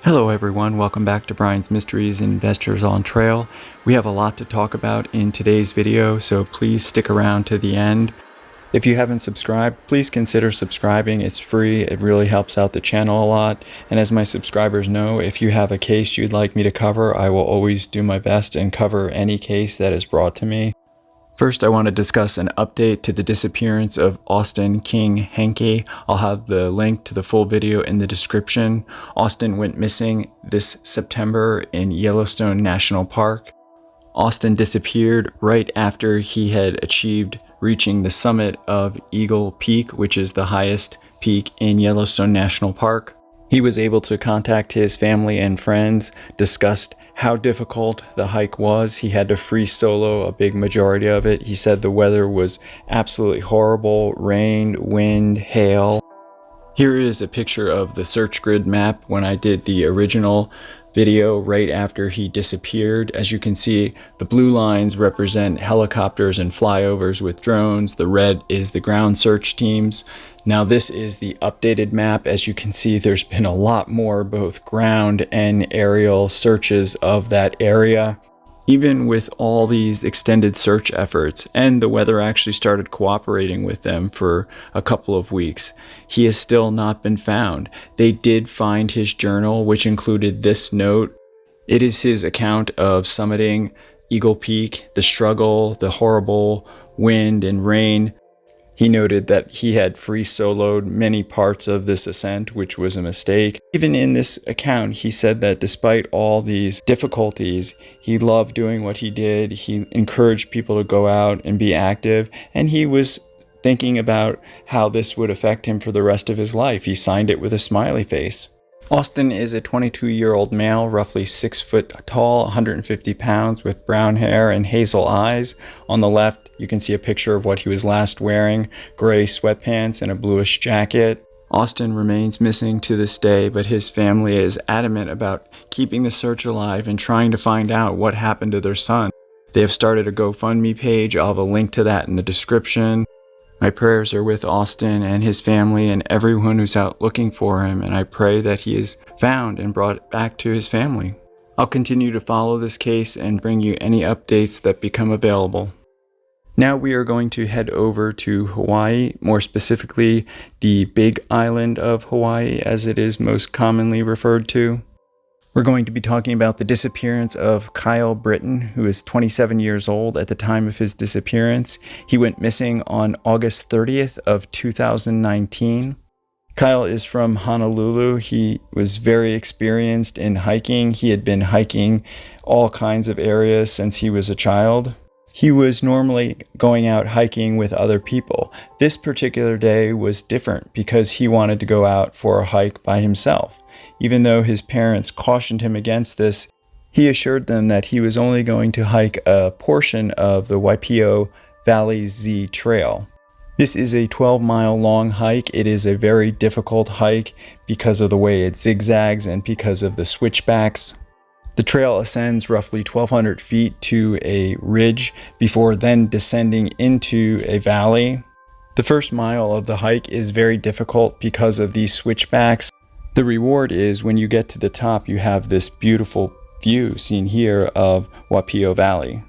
Hello everyone, welcome back to Brian's Mysteries and Adventures on Trail. We have a lot to talk about in today's video, so please stick around to the end. If you haven't subscribed, please consider subscribing. It's free, it really helps out the channel a lot. And as my subscribers know, if you have a case you'd like me to cover, I will always do my best and cover any case that is brought to me. First, I want to discuss an update to the disappearance of Austin King Henke. I'll have the link to the full video in the description. Austin went missing this September in Yellowstone National Park. Austin disappeared right after he had achieved reaching the summit of Eagle Peak, which is the highest peak in Yellowstone National Park. He was able to contact his family and friends, discussed how difficult the hike was. He had to free solo a big majority of it. He said the weather was absolutely horrible, rain, wind, hail. Here is a picture of the search grid map when I did the original video right after he disappeared. As you can see, the blue lines represent helicopters and flyovers with drones. The red is the ground search teams. Now this is the updated map. As you can see, there's been a lot more both ground and aerial searches of that area. Even with all these extended search efforts, and the weather actually started cooperating with them for a couple of weeks, he has still not been found. They did find his journal, which included this note. It is his account of summiting Eagle Peak, the struggle, the horrible wind and rain. He noted that he had free soloed many parts of this ascent, which was a mistake. Even in this account, he said that despite all these difficulties, he loved doing what he did. He encouraged people to go out and be active, and he was thinking about how this would affect him for the rest of his life. He signed it with a smiley face. Austin is a 22-year-old male, roughly 6 foot tall, 150 pounds, with brown hair and hazel eyes. On the left, you can see a picture of what he was last wearing, gray sweatpants and a bluish jacket. Austin remains missing to this day, but his family is adamant about keeping the search alive and trying to find out what happened to their son. They have started a GoFundMe page. I'll have a link to that in the description. My prayers are with Austin and his family and everyone who's out looking for him, and I pray that he is found and brought back to his family. I'll continue to follow this case and bring you any updates that become available. Now we are going to head over to Hawaii, more specifically the Big Island of Hawaii, as it is most commonly referred to. We're going to be talking about the disappearance of Kyle Brittain, who is 27 years old at the time of his disappearance. He went missing on August 30th of 2019. Kyle is from Honolulu. He was very experienced in hiking. He had been hiking all kinds of areas since he was a child. He was normally going out hiking with other people. This particular day was different because he wanted to go out for a hike by himself. Even though his parents cautioned him against this, he assured them that he was only going to hike a portion of the Waipio Valley Z Trail. This is a 12-mile long hike. It is a very difficult hike because of the way it zigzags and because of the switchbacks. The trail ascends roughly 1,200 feet to a ridge before then descending into a valley. The first mile of the hike is very difficult because of these switchbacks. The reward is when you get to the top, you have this beautiful view seen here of Waipio Valley.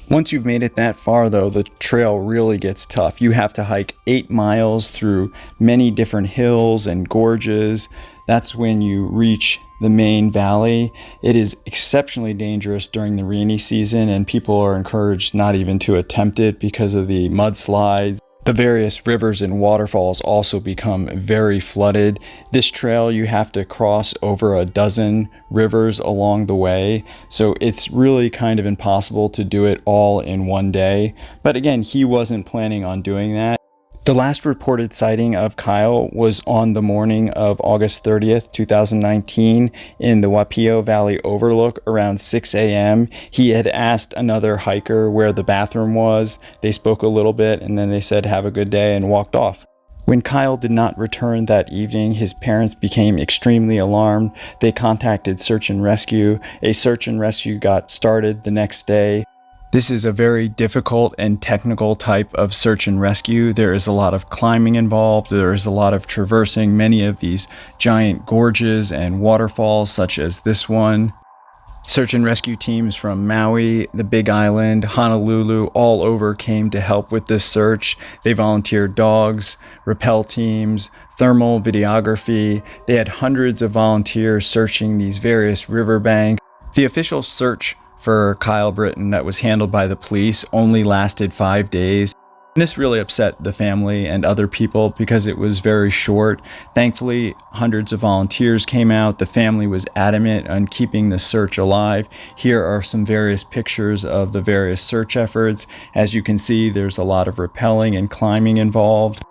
Once you've made it that far though, the trail really gets tough. You have to hike 8 miles through many different hills and gorges. That's when you reach the main valley. It is exceptionally dangerous during the rainy season, and people are encouraged not even to attempt it because of the mudslides. The various rivers and waterfalls also become very flooded. This trail, you have to cross over a dozen rivers along the way, so it's really kind of impossible to do it all in one day. But again, he wasn't planning on doing that. The last reported sighting of Kyle was on the morning of August 30th, 2019 in the Waipio Valley Overlook around 6 a.m. He had asked another hiker where the bathroom was. They spoke a little bit and then they said, "Have a good day," and walked off. When Kyle did not return that evening, his parents became extremely alarmed. They contacted search and rescue. A search and rescue got started the next day. This is a very difficult and technical type of search and rescue. There is a lot of climbing involved. There is a lot of traversing many of these giant gorges and waterfalls, such as this one. Search and rescue teams from Maui, the Big Island, Honolulu, all over came to help with this search. They volunteered dogs, rappel teams, thermal videography. They had hundreds of volunteers searching these various riverbanks. The official search for Kyle Brittain that was handled by the police only lasted 5 days. This really upset the family and other people because it was very short. Thankfully, hundreds of volunteers came out. The family was adamant on keeping the search alive. Here are some various pictures of the various search efforts. As you can see, there's a lot of rappelling and climbing involved.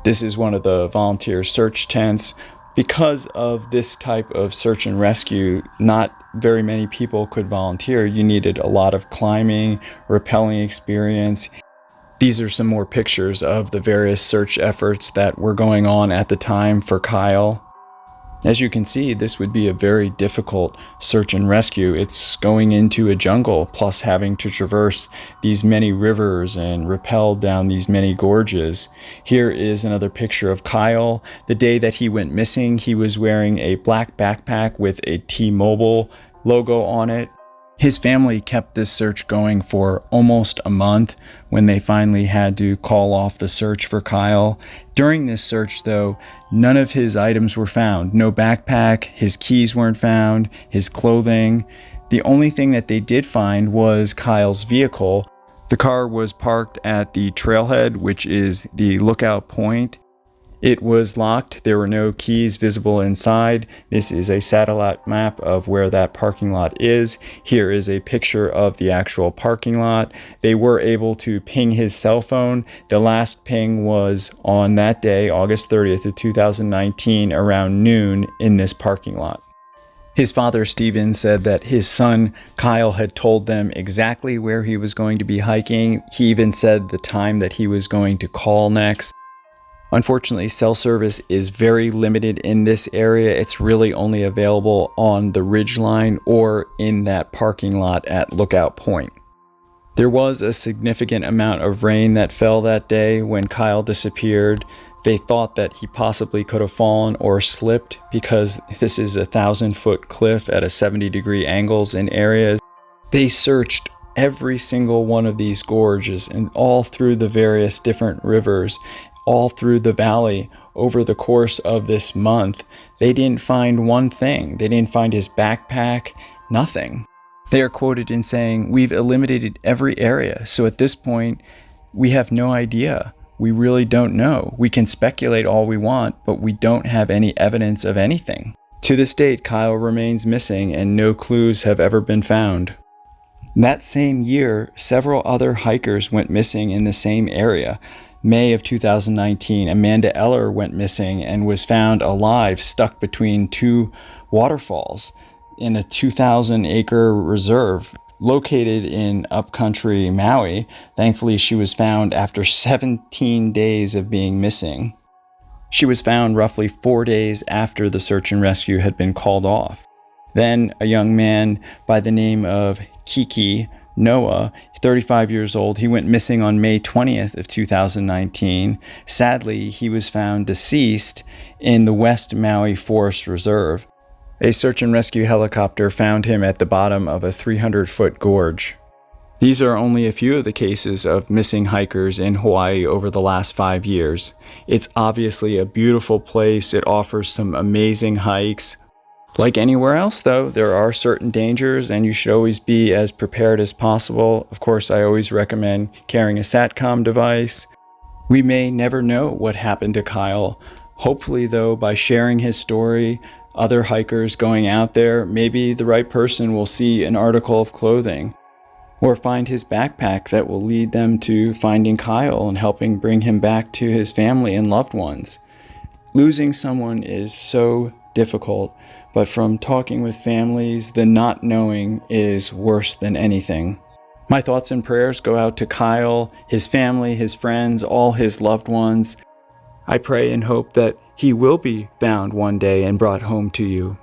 This is one of the volunteer search tents. Because of this type of search and rescue, not very many people could volunteer. You needed a lot of climbing, rappelling experience. These are some more pictures of the various search efforts that were going on at the time for Kyle. As you can see, this would be a very difficult search and rescue. It's going into a jungle, plus having to traverse these many rivers and rappel down these many gorges. Here is another picture of Kyle. The day that he went missing, he was wearing a black backpack with a T-Mobile logo on it. His family kept this search going for almost a month when they finally had to call off the search for Kyle. During this search, though, none of his items were found. No backpack, his keys weren't found, his clothing. The only thing that they did find was Kyle's vehicle. The car was parked at the trailhead, which is the lookout point. It was locked. There were no keys visible inside. This is a satellite map of where that parking lot is. Here is a picture of the actual parking lot. They were able to ping his cell phone. The last ping was on that day, August 30th of 2019, around noon in this parking lot. His father, Steven, said that his son, Kyle, had told them exactly where he was going to be hiking. He even said the time that he was going to call next. Unfortunately, cell service is very limited in this area. It's really only available on the ridgeline or in that parking lot at Lookout Point. There was a significant amount of rain that fell that day when Kyle disappeared. They thought that he possibly could have fallen or slipped because this is a 1,000-foot cliff at a 70-degree angles in areas. They searched every single one of these gorges and all through the various different rivers, all through the valley over the course of this month. They didn't find one thing. They didn't find his backpack, nothing. They are quoted in saying, "We've eliminated every area, so at this point, we have no idea. We really don't know. We can speculate all we want, but we don't have any evidence of anything." To this date, Kyle remains missing and no clues have ever been found. That same year, several other hikers went missing in the same area. May of 2019, Amanda Eller went missing and was found alive stuck between two waterfalls in a 2,000-acre reserve located in upcountry Maui. Thankfully, she was found after 17 days of being missing. She was found roughly 4 days after the search and rescue had been called off. Then a young man by the name of Kiki Noah, 35 years old, he went missing on May 20th of 2019. Sadly, he was found deceased in the West Maui Forest Reserve. A search and rescue helicopter found him at the bottom of a 300-foot gorge. These are only a few of the cases of missing hikers in Hawaii over the last 5 years. It's obviously a beautiful place. It offers some amazing hikes. Like anywhere else, though, there are certain dangers, and you should always be as prepared as possible. Of course, I always recommend carrying a SATCOM device. We may never know what happened to Kyle. Hopefully, though, by sharing his story, other hikers going out there, maybe the right person will see an article of clothing or find his backpack that will lead them to finding Kyle and helping bring him back to his family and loved ones. Losing someone is so difficult, but from talking with families, the not knowing is worse than anything. My thoughts and prayers go out to Kyle, his family, his friends, all his loved ones. I pray and hope that he will be found one day and brought home to you.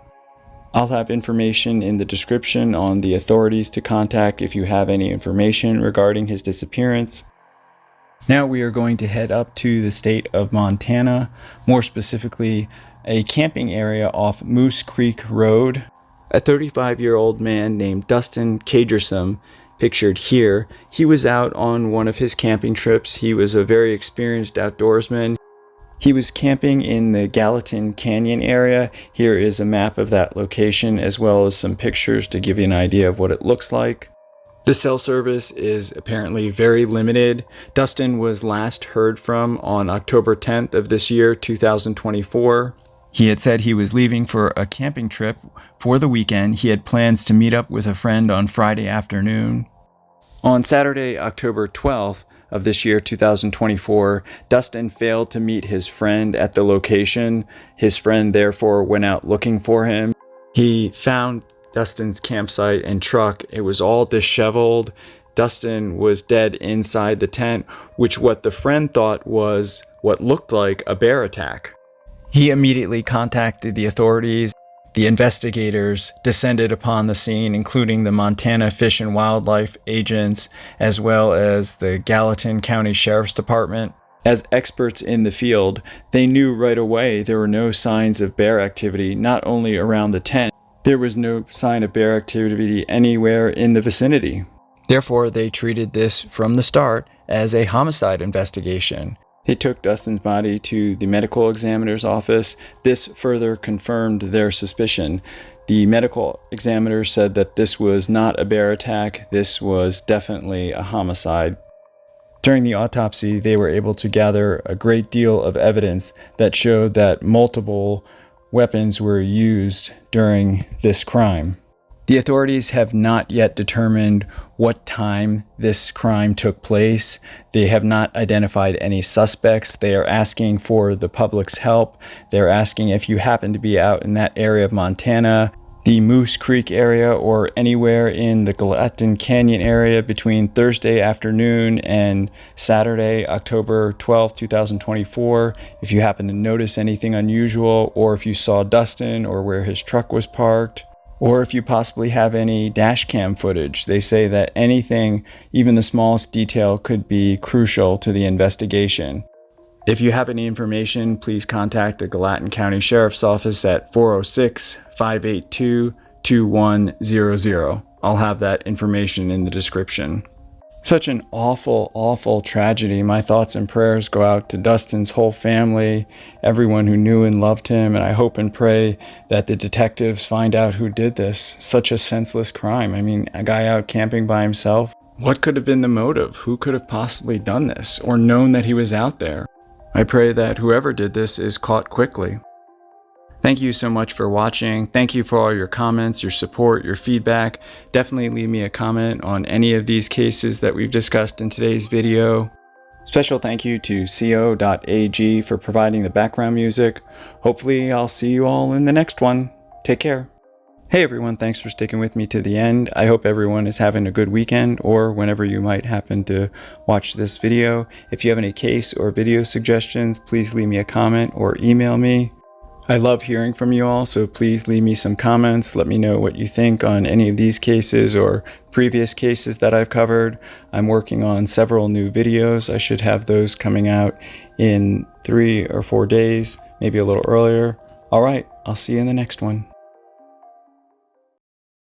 I'll have information in the description on the authorities to contact if you have any information regarding his disappearance. Now we are going to head up to the state of Montana, more specifically a camping area off Moose Creek Road. A 35-year-old man named Dustin Kjersem, pictured here, he was out on one of his camping trips. He was a very experienced outdoorsman. He was camping in the Gallatin Canyon area. Here is a map of that location as well as some pictures to give you an idea of what it looks like. The cell service is apparently very limited. Dustin was last heard from on October 10th of this year, 2024. He had said he was leaving for a camping trip for the weekend. He had plans to meet up with a friend on Friday afternoon. On Saturday, October 12th of this year, 2024, Dustin failed to meet his friend at the location. His friend therefore went out looking for him. He found Dustin's campsite and truck. It was all disheveled. Dustin was dead inside the tent, which what the friend thought was what looked like a bear attack. He immediately contacted the authorities. The investigators descended upon the scene, including the Montana Fish and Wildlife agents, as well as the Gallatin County Sheriff's Department. As experts in the field, they knew right away there were no signs of bear activity, not only around the tent. There was no sign of bear activity anywhere in the vicinity. Therefore, they treated this from the start as a homicide investigation. They took Dustin's body to the medical examiner's office. This further confirmed their suspicion. The medical examiner said that this was not a bear attack. This was definitely a homicide. During the autopsy, they were able to gather a great deal of evidence that showed that multiple weapons were used during this crime. The authorities have not yet determined what time this crime took place. They have not identified any suspects. They are asking for the public's help. They're asking if you happen to be out in that area of Montana, the Moose Creek area, or anywhere in the Gallatin Canyon area between Thursday afternoon and Saturday, October 12th, 2024. If you happen to notice anything unusual, or if you saw Dustin or where his truck was parked, or if you possibly have any dash cam footage. They say that anything, even the smallest detail, could be crucial to the investigation. If you have any information, please contact the Gallatin County Sheriff's Office at 406-582-2100. I'll have that information in the description. Such an awful, awful tragedy. My thoughts and prayers go out to Dustin's whole family, everyone who knew and loved him, and I hope and pray that the detectives find out who did this. Such a senseless crime. I mean, a guy out camping by himself. What could have been the motive? Who could have possibly done this or known that he was out there? I pray that whoever did this is caught quickly. Thank you so much for watching. Thank you for all your comments, your support, your feedback. Definitely leave me a comment on any of these cases that we've discussed in today's video. Special thank you to co.ag for providing the background music. Hopefully I'll see you all in the next one. Take care. Hey everyone, thanks for sticking with me to the end. I hope everyone is having a good weekend or whenever you might happen to watch this video. If you have any case or video suggestions, please leave me a comment or email me. I love hearing from you all, so please leave me some comments. Let me know what you think on any of these cases or previous cases that I've covered. I'm working on several new videos. I should have those coming out in 3 or 4 days, maybe a little earlier. All right, I'll see you in the next one.